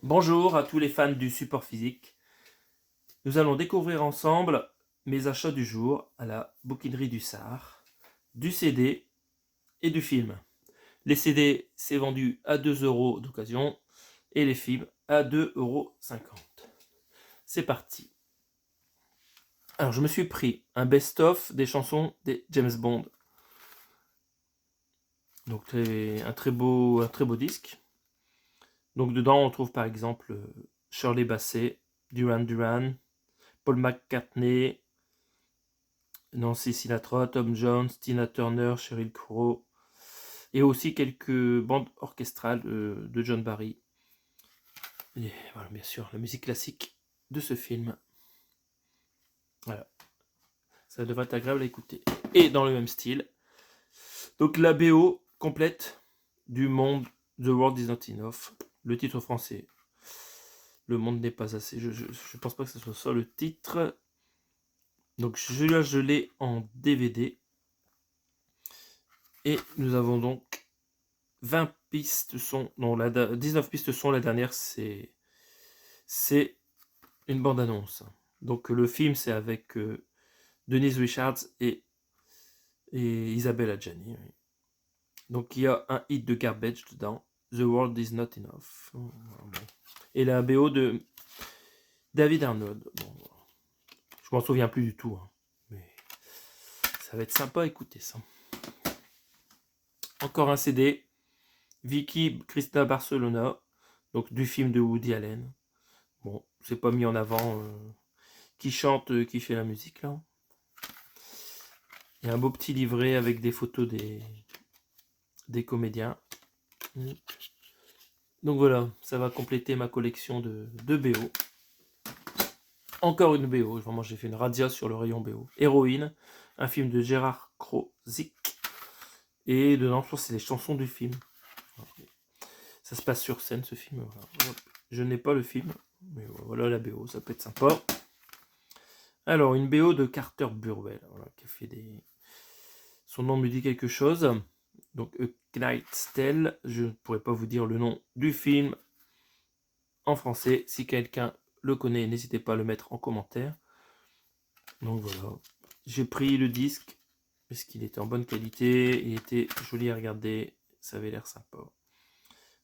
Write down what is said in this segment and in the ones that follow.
Bonjour à tous les fans du support physique. Nous allons découvrir ensemble mes achats du jour à la bouquinerie du Sar, du CD et du film. Les CD, c'est vendu à 2 € d'occasion et les films à 2,50 €. C'est parti. Alors, je me suis pris un best-of des chansons des James Bond. Donc, un très beau disque. Donc, dedans, on trouve par exemple Shirley Bassey, Duran Duran, Paul McCartney, Nancy Sinatra, Tom Jones, Tina Turner, Sheryl Crow, et aussi quelques bandes orchestrales de John Barry. Et voilà, bien sûr, la musique classique de ce film. Voilà, ça devrait être agréable à écouter. Et dans le même style, donc la BO complète du monde The World Is Not Enough, le titre français. Le monde n'est pas assez. Je pense pas que ce soit ça le titre. Donc je l'ai en DVD. Et nous avons donc 20 pistes son. Non, 19 pistes son. La dernière, c'est une bande-annonce. Donc le film, c'est avec Denise Richards et Isabelle Adjani. Oui. Donc il y a un hit de Garbage dedans. The World Is Not Enough. Bon. Et la BO de David Arnold. Bon, je m'en souviens plus du tout. Hein. Mais ça va être sympa à écouter ça. Encore un CD. Vicky Cristina Barcelona. Donc du film de Woody Allen. Bon, c'est pas mis en avant qui chante, qui fait la musique là. Il y a un beau petit livret avec des photos des comédiens. Donc voilà, ça va compléter ma collection de BO. Encore une BO, vraiment j'ai fait une razzia sur le rayon BO. Héroïne, un film de Gérard Krozik. Et dedans, je pense que c'est les chansons du film. Ça se passe sur scène ce film. Voilà. Je n'ai pas le film, mais voilà la BO, ça peut être sympa. Alors, une BO de Carter Burwell, voilà, qui a fait des... Son nom me dit quelque chose. Donc, A Knight's Tale, je ne pourrais pas vous dire le nom du film en français. Si quelqu'un le connaît, n'hésitez pas à le mettre en commentaire. Donc voilà, j'ai pris le disque parce qu'il était en bonne qualité, il était joli à regarder, ça avait l'air sympa.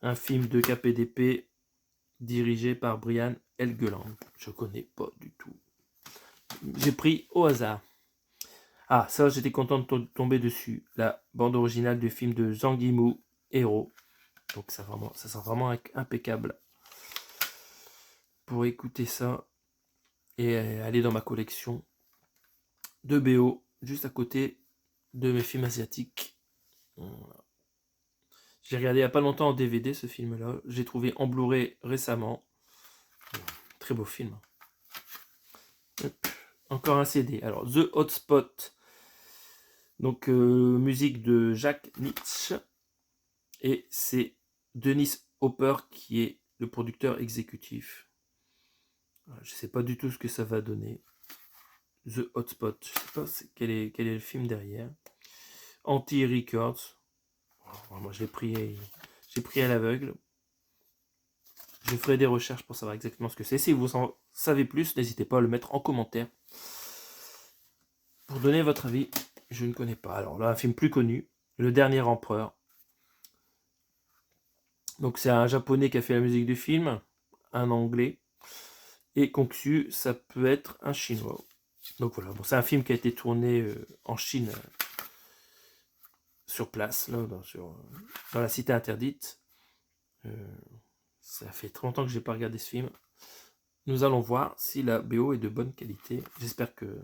Un film de KPDP dirigé par Brian Helgeland. Je connais pas du tout. J'ai pris au hasard. Ah, ça, j'étais content de tomber dessus. La bande originale du film de Zhang Yimou, Héros. Donc ça sent vraiment impeccable. Pour écouter ça et aller dans ma collection de BO, juste à côté de mes films asiatiques. Voilà. J'ai regardé il n'y a pas longtemps en DVD ce film-là. J'ai trouvé en Blu-ray récemment. Très beau film. Encore un CD. Alors, The Hotspot. Donc, musique de Jacques Nietzsche. Et c'est Dennis Hopper qui est le producteur exécutif. Je ne sais pas du tout ce que ça va donner. The Hotspot. Je ne sais pas quel est le film derrière. Anti-Records. Moi, j'ai pris à l'aveugle. Je ferai des recherches pour savoir exactement ce que c'est. Si vous en savez plus, n'hésitez pas à le mettre en commentaire. Pour donner votre avis, je ne connais pas. Alors là, un film plus connu, Le Dernier Empereur. Donc c'est un japonais qui a fait la musique du film, un anglais, et Kongsu, ça peut être un chinois. Donc voilà, bon, c'est un film qui a été tourné en Chine, sur place, là, dans la cité interdite. Ça fait trop longtemps que je n'ai pas regardé ce film. Nous allons voir si la BO est de bonne qualité. J'espère que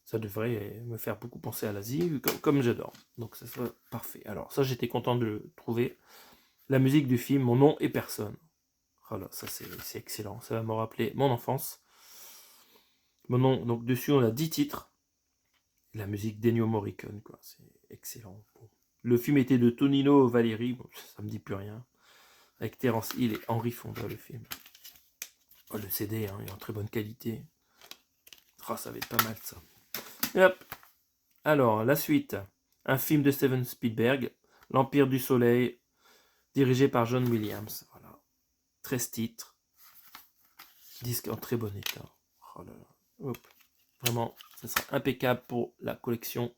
ça devrait me faire beaucoup penser à l'Asie, comme j'adore. Donc ça serait parfait. Alors ça, j'étais content de le trouver. La musique du film, Mon nom et personne. Voilà, ça c'est excellent. Ça va me rappeler mon enfance. Mon nom, donc dessus on a 10 titres. La musique d'Ennio Morricone, quoi. C'est excellent. Bon. Le film était de Tonino Valeri. Bon, ça me dit plus rien. Avec Terence Hill et Henry Fonda, le film. Oh, le CD, hein, il est en très bonne qualité. Oh, ça va être pas mal ça. Et hop. Alors, la suite. Un film de Steven Spielberg, L'Empire du Soleil, dirigé par John Williams. Voilà. 13 titres. Disque en très bon état. Oh là là. Hop. Vraiment, ça sera impeccable pour la collection.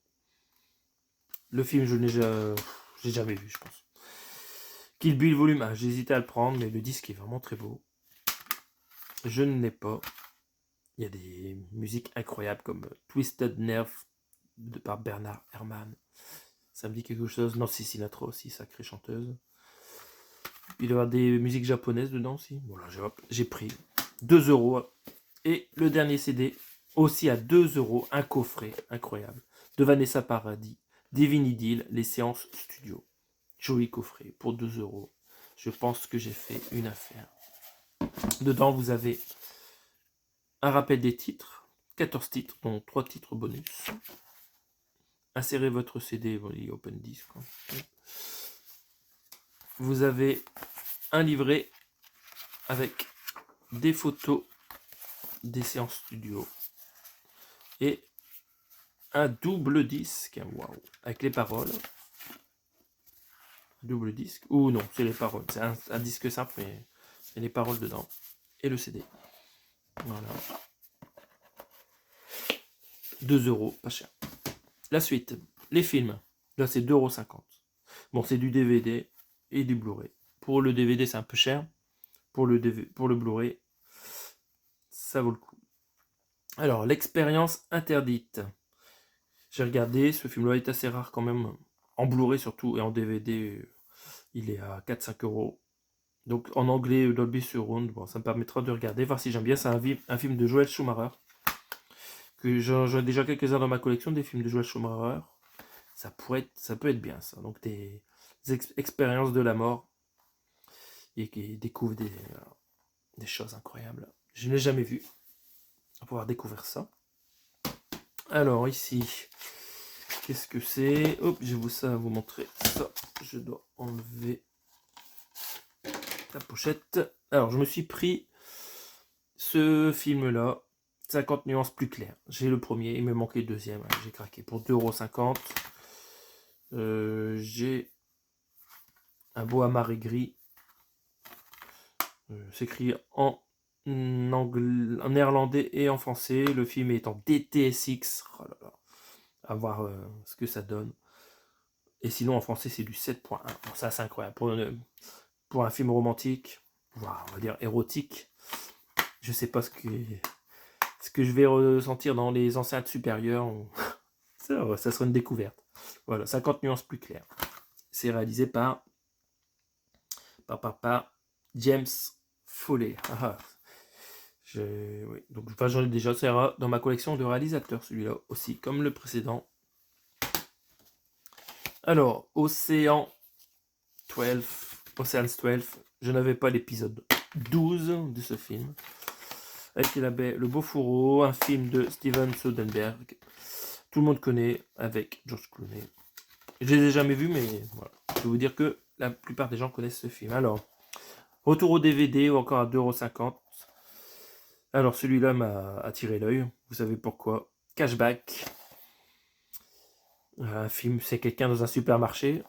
Le film, je n'ai jamais vu, je pense. Kill Bill volume 1, j'ai hésité à le prendre, mais le disque est vraiment très beau. Je ne l'ai pas. Il y a des musiques incroyables comme Twisted Nerve par Bernard Herrmann. Ça me dit quelque chose. Nancy Sinatra aussi, sacrée chanteuse. Il doit y avoir des musiques japonaises dedans aussi. Voilà, j'ai pris 2 euros. Et le dernier CD, aussi à 2 euros, un coffret incroyable de Vanessa Paradis, Divine Idyll, les séances studio. Joli coffret pour 2 euros. Je pense que j'ai fait une affaire. Dedans, vous avez un rappel des titres, 14 titres, dont 3 titres bonus. Insérez votre CD, Open Disc. Vous avez un livret avec des photos des séances studio et un double disque, waouh, avec les paroles. Double disque, ou non, c'est les paroles, c'est un disque simple, mais il y a les paroles dedans, et le CD. Voilà. 2 euros, pas cher. La suite, les films, là c'est 2,50 €. Bon, c'est du DVD et du Blu-ray. Pour le DVD, c'est un peu cher. Pour le Blu-ray, ça vaut le coup. Alors, l'expérience interdite. J'ai regardé, ce film-là est assez rare quand même, en Blu-ray surtout, et en DVD, il est à 4-5 €. Donc en anglais, Dolby Surround, bon, ça me permettra de regarder, voir si j'aime bien. C'est un film de Joel Schumacher, que j'ai déjà quelques-uns dans ma collection, des films de Joel Schumacher. Ça peut être bien ça. Donc des expériences de la mort, et qui découvrent des choses incroyables. Je ne l'ai jamais vu. On va pouvoir découvrir ça. Alors ici, qu'est-ce que c'est? Hop, j'ai ça à vous montrer. Ça, je dois enlever la pochette. Alors, je me suis pris ce film-là, 50 nuances plus claires. J'ai le premier, il me manquait le deuxième. J'ai craqué pour 2,50 €. J'ai un beau amarré gris. C'est écrit en anglais, en néerlandais et en français. Le film est en DTSX. Oh là là. À voir ce que ça donne. Et sinon, en français, c'est du 7.1. Bon, ça, c'est incroyable. Pour un film romantique, on va dire érotique, je sais pas ce que je vais ressentir dans les enceintes supérieures. Ça sera une découverte. Voilà, 50 nuances plus claires. C'est réalisé par James Foley. Oui. Donc, j'en ai déjà, c'est dans ma collection de réalisateurs, celui-là aussi, comme le précédent. Alors, Ocean's 12, je n'avais pas l'épisode 12 de ce film. Avec le beau fourreau, un film de Steven Soderbergh. Tout le monde connaît, avec George Clooney. Je ne les ai jamais vus, mais voilà. Je vais vous dire que la plupart des gens connaissent ce film. Alors, retour au DVD, ou encore à 2,50 €. Alors, celui-là m'a attiré l'œil. Vous savez pourquoi? Cashback. Un film, c'est quelqu'un dans un supermarché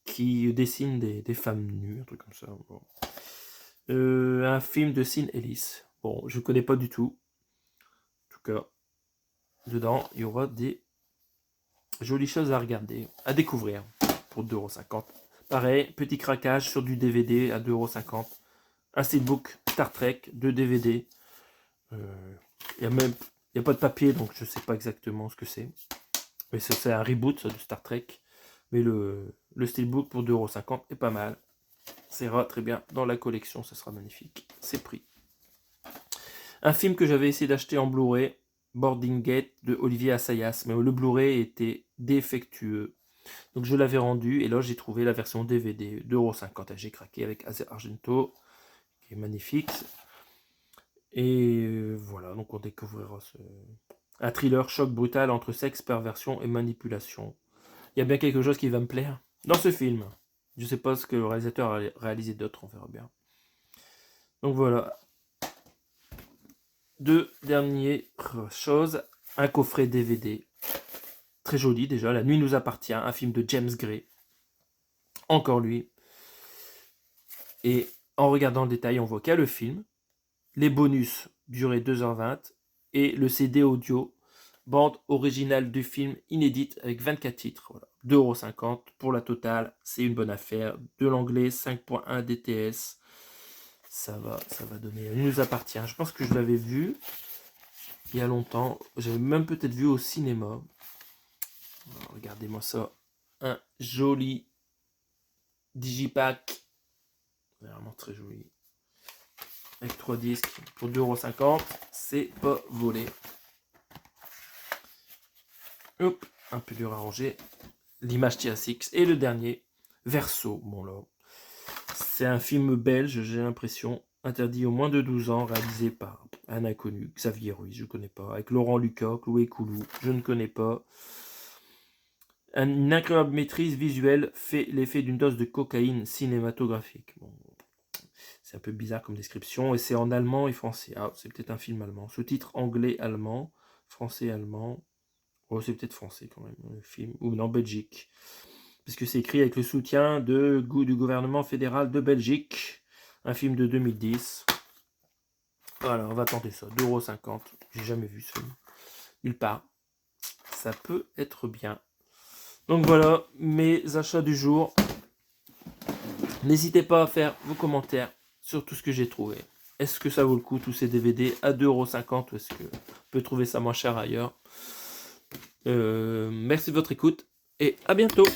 qui dessine des femmes nues, un truc comme ça. Bon. Un film de Sean Ellis. Bon, je connais pas du tout. En tout cas, dedans, il y aura des jolies choses à regarder, à découvrir pour 2,50 €. Pareil, petit craquage sur du DVD à 2,50 €. Un steelbook Star Trek, 2 DVD. Il n'y a pas de papier, donc je sais pas exactement ce que c'est. Mais c'est un reboot ça, de Star Trek. Mais le steelbook pour 2,50 € est pas mal. C'est très bien dans la collection, ça sera magnifique. C'est pris. Un film que j'avais essayé d'acheter en Blu-ray, Boarding Gate de Olivier Assayas, mais le Blu-ray était défectueux. Donc je l'avais rendu et là j'ai trouvé la version DVD, 2,50 €. J'ai craqué avec Asia Argento, qui est magnifique. Et voilà, donc on découvrira un thriller choc brutal entre sexe, perversion et manipulation. Il y a bien quelque chose qui va me plaire dans ce film. Je ne sais pas ce que le réalisateur a réalisé d'autre, on verra bien. Donc voilà. 2 dernières choses. Un coffret DVD. Très joli déjà. La nuit nous appartient. Un film de James Gray. Encore lui. Et en regardant le détail, on voit qu'il y a le film, les bonus durée 2h20 et le CD audio, bande originale du film inédite avec 24 titres. Voilà. 2,50€ pour la totale, c'est une bonne affaire. De l'anglais, 5.1 DTS. Ça va donner. Il nous appartient. Je pense que je l'avais vu il y a longtemps. J'avais même peut-être vu au cinéma. Alors, regardez-moi ça. Un joli digipack. Vraiment très joli. Avec 3 disques pour 2,50€. C'est pas volé. Hop, un peu dur à ranger. L'image TSX. Et le dernier, Verso. Bon là, c'est un film belge, j'ai l'impression, interdit aux moins de 12 ans, réalisé par un inconnu, Xavier Ruiz, je ne connais pas, avec Laurent Lucas, Chloé Coulou, je ne connais pas. Une incroyable maîtrise visuelle fait l'effet d'une dose de cocaïne cinématographique. Bon, c'est un peu bizarre comme description, et c'est en allemand et français. Ah, c'est peut-être un film allemand. Sous-titre anglais-allemand, français-allemand. Oh, c'est peut-être français quand même, le film. Ou non, Belgique. Parce que c'est écrit avec le soutien du gouvernement fédéral de Belgique. Un film de 2010. Voilà, on va tenter ça. 2,50€. J'ai jamais vu ce film. Nulle part. Ça peut être bien. Donc voilà, mes achats du jour. N'hésitez pas à faire vos commentaires sur tout ce que j'ai trouvé. Est-ce que ça vaut le coup, tous ces DVD à 2,50€ ou est-ce qu'on peut trouver ça moins cher ailleurs? Merci de votre écoute et à bientôt.